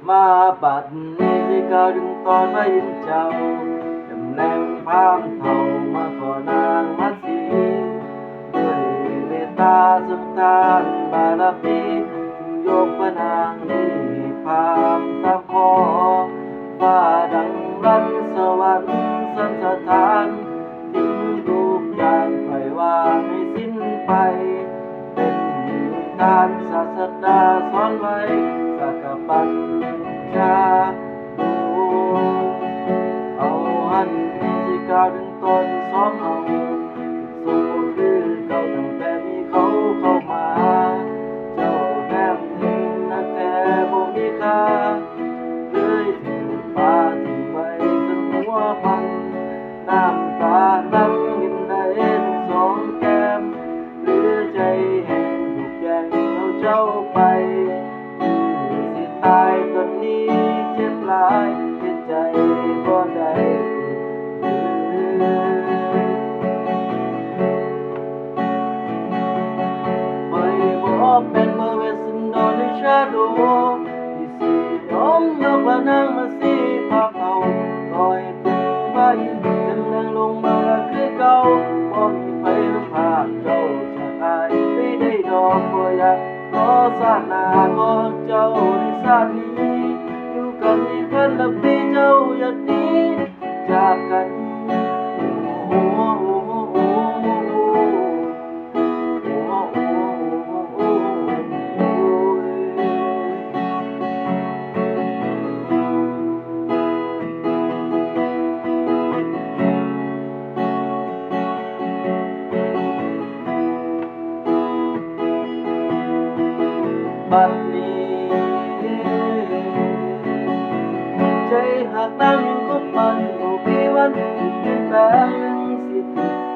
มาบัดนี้สิกล่าวถึงตอนว่ายินเจ้าจำแรงพามเท่ามาขอนางมัดสีด้วยเมตตาสุดทานบารมียกพระนางนี้พามตามขอฟ้าดังรันสวรรค์สันสถานทิ้งทุกอย่างปล่อยวางให้สิ้นไปเป็นนิทานศาสดาสอนไว้สักปัญญาเอาหันสิกล่าวถึงตนสองเอาสูงคือเก่าตั้งแต่มีเขาเข้ามาเจ้าแนมถึงนักแท้บ่มีค่าเลยถึงป่าถึงไว้จนหัวพังน้ำตานั่งรินได้ทั้งสองแก้มหรือใจแห้งถูกแย่งเอาเจ้าไปสิตายตอนนี้เจ็บหลายเจ็บใจบ่ได้ไม่บอกเป็นเมื่อเวสันดรในชาโดที่สิยอมยกพระนางมาสิพาเขาต่อยเป็นใบจนนางลงมาคือเก่าบ่มีไฟพาเจ้าจะตายไม่ได้ดอกบ่อยากขอสาดหน้าของเจ้าในชาตินี้อยู่กันอีกพันละปีเจ้าอย่าหนีจากกันโอ้โบัดนี้ใจหากน้ำยังคบมันบ่มีวันที่เปลี่ยนแปลงสิ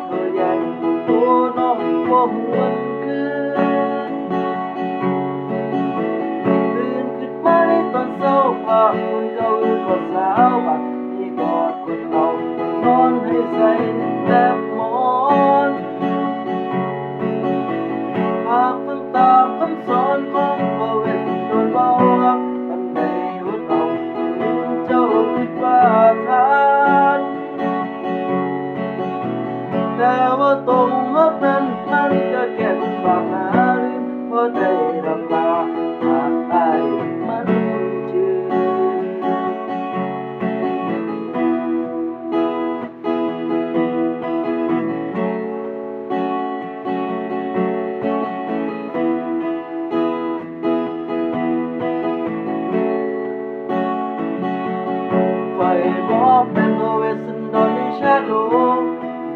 เธอแยกตัวน้องบ่หวนคืนตื่นขึ้นมาในตอนเช้าภาพคนเก่าคือก็สาวบัดนี้กอดคนเรานอนให้ใส่แต่หมอนหากฟังตามคำสอนของพระเวทโดนเบาครับปันใดหัวเอาเจ้าคิดว่าทานแต่ว่าตรงหักนั้นมันก็แค่เป็นบาปหาลืมเพราะได้รับตาหากตายมันชื่อไฟบอกเป็นพระเวสสันดรในชาโด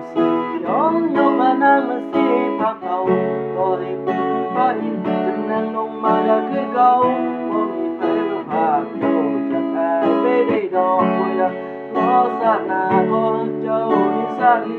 สิยอมยกพระนางมาสิพาเขาต่อให้เป็นพระอินทร์จะนั่งลงมาได้คือเก่าบ่มีไผมาพากเจ้าจากอายไปได้ดอกบ่อยากขอสาดหน้าของเจ้าในชาตินี้